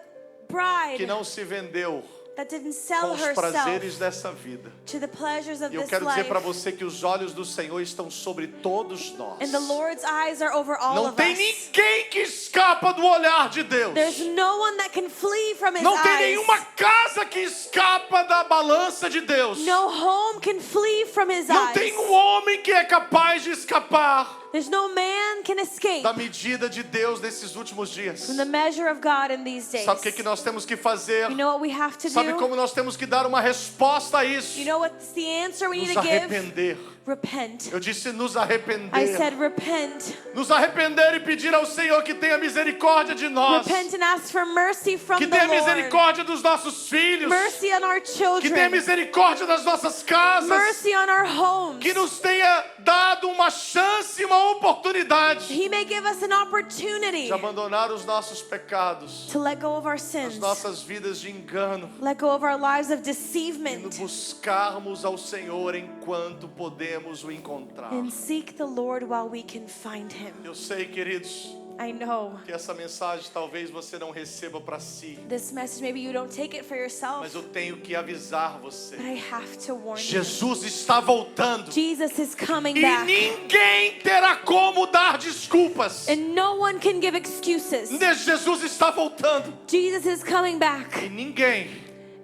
bride que não se vendeu that didn't com sell os herself prazeres dessa vida. to the pleasures of E eu this quero dizer life. para você que os olhos do Senhor estão sobre todos nós. And the Lord's eyes are over all Não of tem us. ninguém que escapa do olhar de Deus. There's no one that can flee from his Não tem eyes. nenhuma casa que escapa da balança de Deus. No home can flee from his Não eyes. tem homem que é capaz de escapar There's no man can escape da medida de Deus nesses últimos dias. from the measure of God in these days. Sabe o que nós temos que fazer? You know what we have to Sabe do? como nós temos que dar uma resposta a isso? You know what's the answer we need Nos to give? arrepender. Repent. Eu disse nos I arrepender. said repent. Nos arrepender e pedir ao Senhor que tenha misericórdia de nós. Repent and ask for mercy from Que the tenha Lord. misericórdia dos nossos filhos. Mercy on our Que tenha children. misericórdia das nossas casas. Mercy on our homes. Que nos tenha dado uma chance, uma oportunidade He may give us an opportunity de abandonar os nossos pecados, to let go of our as sins. nossas vidas de engano, Let go of our lives of e deceivement. nos buscarmos ao Senhor enquanto podemos o encontrar. And seek the Lord while we can find Him. Eu sei, queridos, I know que essa mensagem talvez você não receba para si, this message, maybe you don't take it for yourself, mas eu tenho que avisar but você. I have to warn you. Jesus está voltando Jesus is coming e back. ninguém terá como dar desculpas. And no one can give excuses. Jesus está voltando Jesus is coming back. e ninguém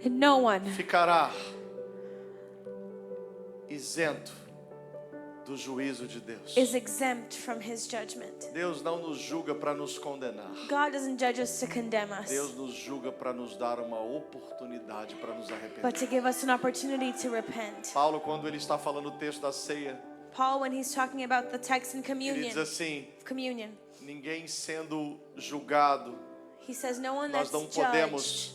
And no one ficará isento do juízo de Deus. is exempt from His judgment. Deus não nos julga para nos condenar. God doesn't judge us to condemn us, Deus nos julga para nos dar uma oportunidade para nos but arrepender. to give us an opportunity to repent. Paulo, quando ele está falando o texto da ceia, Paul, when he's talking about the text in ele communion, diz assim: ninguém sendo julgado, he says no one nós that's não judged. podemos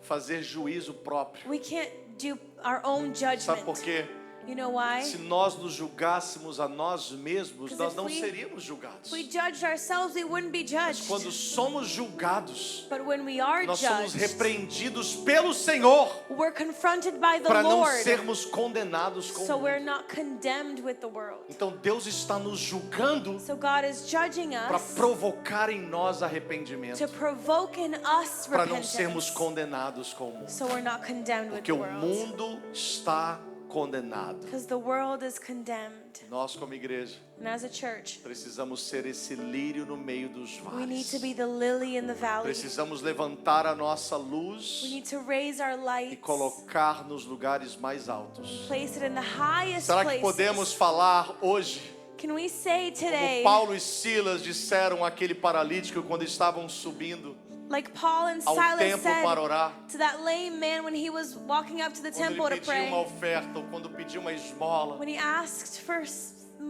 fazer juízo próprio. We can't do our own Sabe por judgment. quê? You know why? Se nós nos julgássemos a nós mesmos, Because nós if não we- seríamos julgados. If we judged ourselves, we wouldn't be judged. Quando somos julgados, But when we are nós somos judged, repreendidos pelo Senhor we're confronted by the para não Lord, sermos condenados com so o we're mundo. not condemned with the world. Então Deus está nos julgando So God is judging para us provocar em nós arrependimento, to provoke in us para não sermos repentance, condenados com o mundo. so we're not condemned with Porque the o world. mundo está condenado. Because the world is condemned. Nós, como igreja, And as a church, precisamos ser esse lírio no meio dos we need vales. to be the lily in the valley. Precisamos levantar a nossa We luz need to raise our e lights, colocar nos lugares mais altos. place it in the highest Será que places. podemos falar hoje, Can we say como today, Paulo e Silas disseram àquele paralítico quando estavam subindo like Paul and ao Silas templo said para orar, to that lame man when he was walking up to the quando temple ele to pediu uma pray, oferta ou quando pediu uma esmola, when he asked for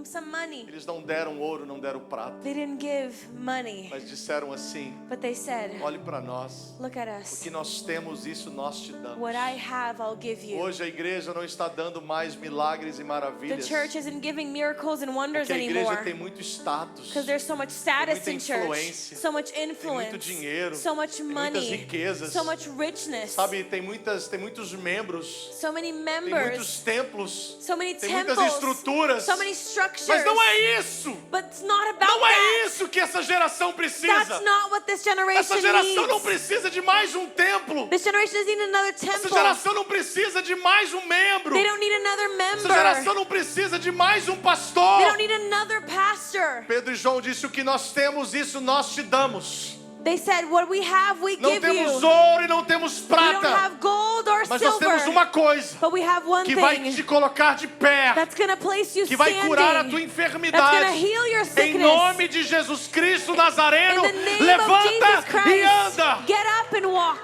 some money, eles não deram ouro, não deram prata, they didn't give money, mas disseram assim: but they said, olhe para nós, look at o us. que nós temos, isso nós te damos. What I have, I'll give you. Hoje a igreja não está dando mais milagres e The maravilhas, church isn't giving miracles and wonders porque a igreja anymore tem muito status, because there's so much status muita in church, influência, so much tem muito influence, dinheiro, so much tem muitas money, riquezas, so much richness, sabe, tem muitos membros, so many tem members, muitos templos, so many tem muitas temples, estruturas, so many structures, structures. Mas não é isso. But it's not about Não é that. isso que essa geração precisa. That's not what this generation Essa geração não needs. precisa de mais um templo. This generation doesn't need another Essa temple. geração não precisa de mais um membro. They don't need another Essa member. geração não precisa de mais um pastor. They don't need another pastor. Pedro e João disse: o que nós temos, isso nós te damos. They said, what we have, we Não give temos you. ouro e não temos We don't prata, have gold or mas nós temos silver. uma coisa But we have one que vai thing te colocar de pé, that's going to place you que vai curar a tua standing. That's going to enfermidade. heal your Em sickness. nome de Jesus Cristo Nazareno, In the name of levanta Jesus e Christ, anda. get up and walk.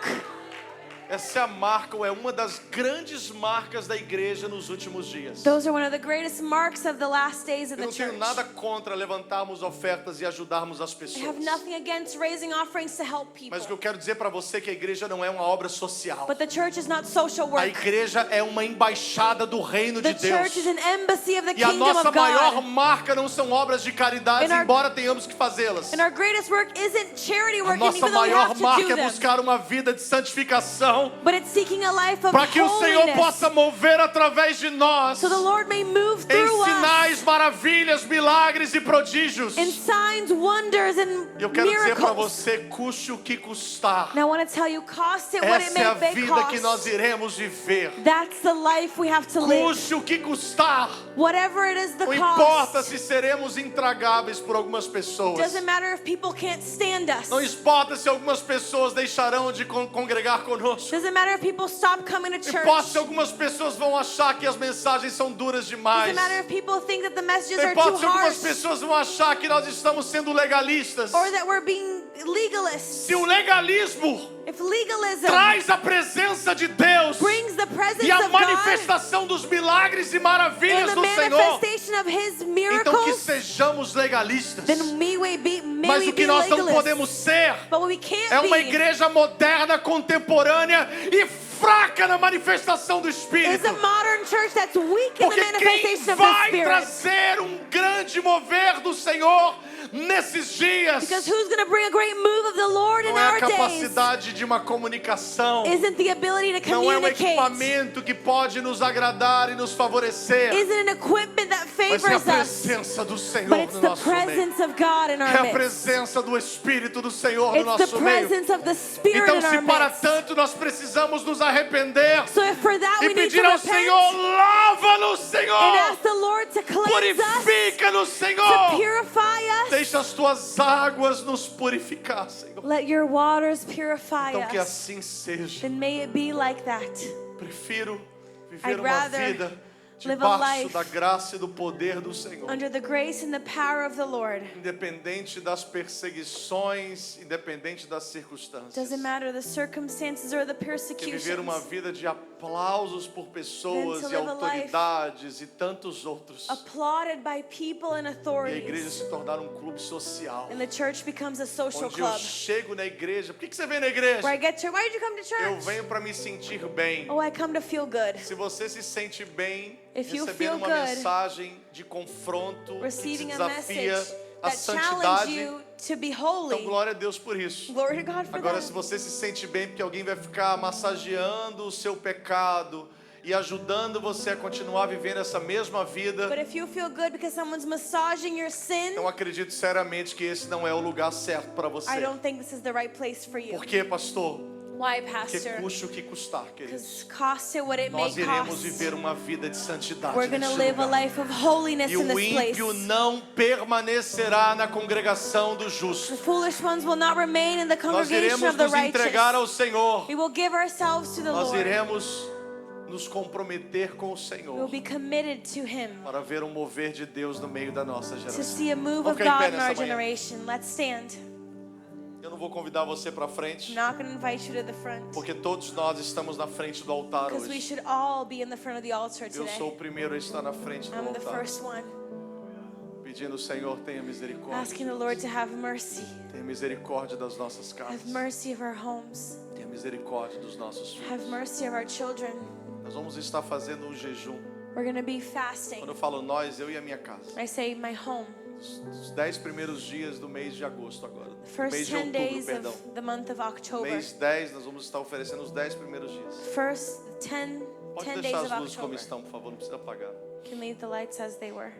Essa é a marca, ou é uma das grandes marcas da igreja nos últimos dias. Those are one of the greatest marks of the last days of Eu the não tenho church. nada contra levantarmos ofertas e ajudarmos as I pessoas. have nothing against raising offerings to help people. Mas o que eu quero dizer para você é que a igreja não é uma obra social. But the church is not social A work. igreja é uma embaixada do reino de The Deus. church is an embassy of the E a kingdom nossa of maior God. marca não são obras de caridade, And our- embora tenhamos que fazê-las. And our greatest work isn't charity A work, nossa even though we maior have to marca do é them. buscar uma vida de santificação, But it's seeking a life of para que o Senhor holiness, possa mover através de nós so the Lord may move em through us sinais, maravilhas, milagres e prodígios. in signs, wonders, and Eu quero dizer para miracles. você, custe o que custar. And I want to tell you, cost it what it Essa é a may vida que nós cost. iremos viver. That's the life we have to live. Custe o que custar. Whatever it is the Não importa cost. se seremos intragáveis por algumas pessoas. Doesn't matter if people can't stand us. Não importa se algumas pessoas deixarão de congregar conosco. Doesn't matter if people stop coming to Não church. importa se algumas pessoas vão achar que as mensagens são duras demais. Doesn't matter if people think that the messages Não are importa too se algumas harsh pessoas vão achar que nós estamos sendo legalistas. or that we're being legalists. Se o legalismo If legalism traz a presença de Deus brings the presence e a of God manifestação dos milagres e and maravilhas the do Senhor, manifestation of His então que miracles, sejamos legalistas. then may we be Mas o que be nós não legalists. podemos ser But what we can't é uma be igreja moderna, contemporânea e fraca na manifestação do is Espírito. a modern church that's weak in the Porque quem manifestation of the vai Spirit. trazer um grande mover do Senhor nesses dias Because who's going to bring a great move of the Lord in não é a our days? capacidade de uma comunicação, Isn't the ability to não é um communicate? equipamento que pode nos agradar e nos favorecer, Isn't an equipment that mas é a favors us? presença do Senhor But it's no the nosso meio. presence of God in É our a midst. presença do Espírito do Senhor no It's the nosso meio. presence of the Spirit Então, in se our para midst. tanto nós precisamos nos arrepender So if for that e we need to pedir ao repent Senhor, lava-nos, and Senhor, ask the Lord to cleanse us, purifica-nos, to Senhor. purify us, Deixa as tuas águas nos purificar, Senhor. let your waters purify Então que us. assim seja. Then may it be like that. Prefiro viver I'd uma rather vida live a debaixo life da graça e do poder do Senhor. Under the grace and the power of the Lord. Independente das perseguições, independente das circunstâncias. Doesn't matter the circumstances or the Que persecutions. viver uma vida de aplausos por pessoas Than to e live a life autoridades e tantos outros. Applauded by people and E a igreja authorities. se tornar um clube social. And the church becomes a social Onde eu club. chego na igreja. Por que você vem na igreja? Where I get to, why did you come to Eu church? venho para me sentir bem. Oh, I come to feel good. Se você se sente bem, If you recebendo feel uma good, mensagem de confronto que te Receiving a desafia message a that challenge santidade, you to be então holy. glória a Deus por isso. Glory to God for Agora, that. se você se sente bem porque alguém vai ficar massageando o seu pecado e ajudando você a continuar vivendo essa mesma vida, But if you feel good because someone's massaging your sin, então acredito seriamente que esse não é o lugar certo para você. I don't think this is the right place for you. Por quê, pastor? Why, Porque Pastor? custe o que custar, queridos. Because cost it what it may Nós iremos cost. viver uma vida de santidade We're going to neste live a lugar. life of holiness E in o this place. ímpio não permanecerá na congregação do The justo. foolish ones will not remain in the Nós congregation iremos of the nos entregar ao righteous. Senhor. We will give ourselves to the Nós Lord. iremos nos comprometer com o We will Senhor be committed to Him para ver um mover de Deus no meio da nossa to geração. see a move Vamos of ficar em pé God in our nessa manhã. generation. Let's stand. Eu não vou convidar você para frente, I'm not going to invite you to the front porque todos nós estamos na frente do altar because we hoje. should all be in the front of the altar Eu sou o today. primeiro a estar na frente do I'm the altar, first one, pedindo, Senhor, tenha misericórdia. asking the Lord to have mercy. Tenha misericórdia das nossas casas. Have mercy of our homes. Tenha misericórdia dos nossos filhos. Have mercy of our children. Nós vamos estar fazendo um jejum. We're going to be fasting. Quando eu falo nós, eu e a minha casa. I say my home. Os 10 primeiros dias do mês de agosto agora. The Mês first de 10 outubro, days perdão. of the month of October. Mês 10, nós vamos estar oferecendo os 10 primeiros dias. First 10 Pode days deixar of as luzes como October. estão, por favor, não precisa apagar. Can leave the lights as they were.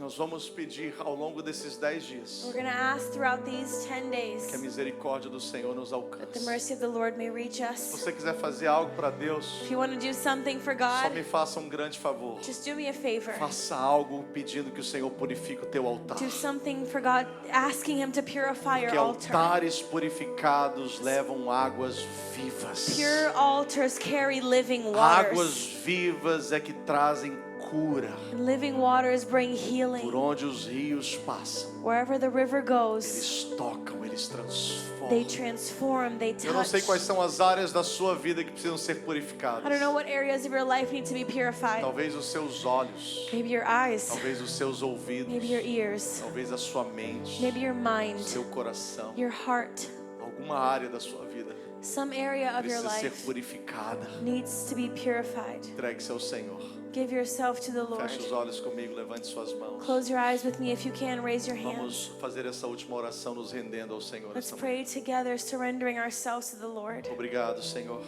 Nós vamos pedir ao longo desses 10 dias We're going to ask throughout these 10 days que a misericórdia do Senhor nos that the alcance. mercy of the Lord may reach Se us. você quiser fazer algo para Deus, If you want to do something for só God, me faça um grande favor. just do me a favor. Faça algo pedindo que o Senhor purifique o teu altar. Do something for God, asking Him to purify Porque your altar. altares purificados levam águas vivas. Pure altars carry living Águas waters. vivas é que trazem cura. And living waters bring Por healing. onde os rios passam, Wherever the river goes, eles tocam, eles they transformam. transform, they Eu não sei touch. quais são as áreas da sua vida que precisam ser I don't purificadas. know what areas of your life need to be purified. Talvez os seus olhos, Maybe your eyes, talvez os seus ouvidos, maybe your ears, talvez a sua mente, maybe your mind, seu coração, your heart. alguma área da sua vida Some area of your precisa ser life purificada. needs to be purified. Entregue-se ao Senhor. Give yourself to the Lord. Feche os olhos comigo, levante suas mãos. Close your eyes with me if you can, raise your hands. Vamos fazer essa última oração nos rendendo ao Senhor. Let's essa manhã. pray together, surrendering ourselves to the Lord. Obrigado, Senhor,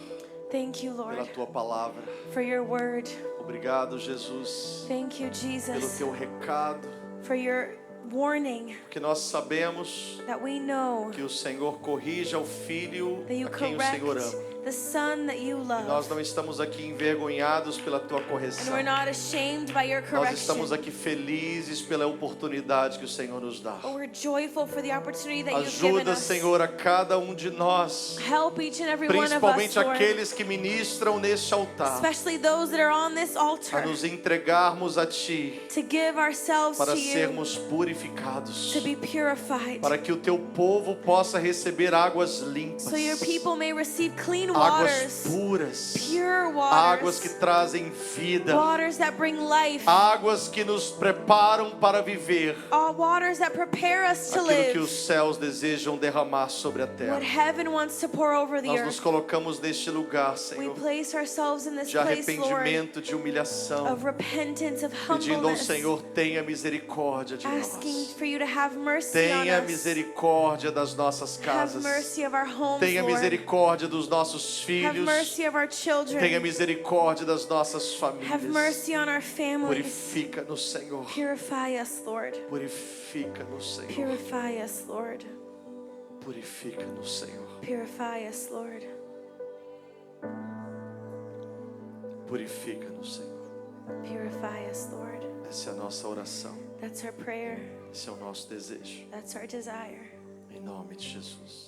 Thank you, pela Lord, tua palavra. for your word. Obrigado, Jesus, Thank you, pelo Jesus, teu recado, for your warning porque nós sabemos that we know que o Senhor corrige ao filho that you a quem o correct Senhor ama. the son that you E nós love. não estamos aqui envergonhados pela tua And correção. we're not ashamed by your Nós estamos correction, aqui felizes pela oportunidade que o Senhor nos dá. but we're joyful for the opportunity that you've given Ajuda, us. Senhor, a cada um de nós, Help each and every one of us, principalmente Lord, aqueles que ministram neste altar, especially those that are on this a altar, nos entregarmos a Ti to give ourselves para to you, sermos purificados, to be purified, para que o Teu povo possa receber águas limpas, so your people may receive clean águas waters, puras, pure águas que waters, trazem vida, waters that bring life, águas que nos preparam para viver all waters that prepare us to aquilo que live os céus desejam derramar sobre a what terra. heaven wants to pour over the Nós nos earth. colocamos neste lugar, We Senhor, place ourselves in this de place, Lord, arrependimento, de humilhação, of repentance, of pedindo ao humbleness, Senhor, tenha misericórdia de asking nós. for you to have mercy Tenha on us. misericórdia das nossas Have casas. mercy of our homes, Tenha Lord. misericórdia dos nossos Have filhos. mercy of our children. Tenha misericórdia das nossas Have famílias. mercy on our families. Purifica-nos, Senhor. Purify us, Lord. Purifica-nos, Senhor. Purify us, Lord. Purifica-nos, Senhor. Purify us, Lord. Purifica-nos, Senhor. Purify us, Lord. Essa é a nossa oração. That's our prayer. Esse é o nosso desejo. That's our desire. Em nome de Jesus.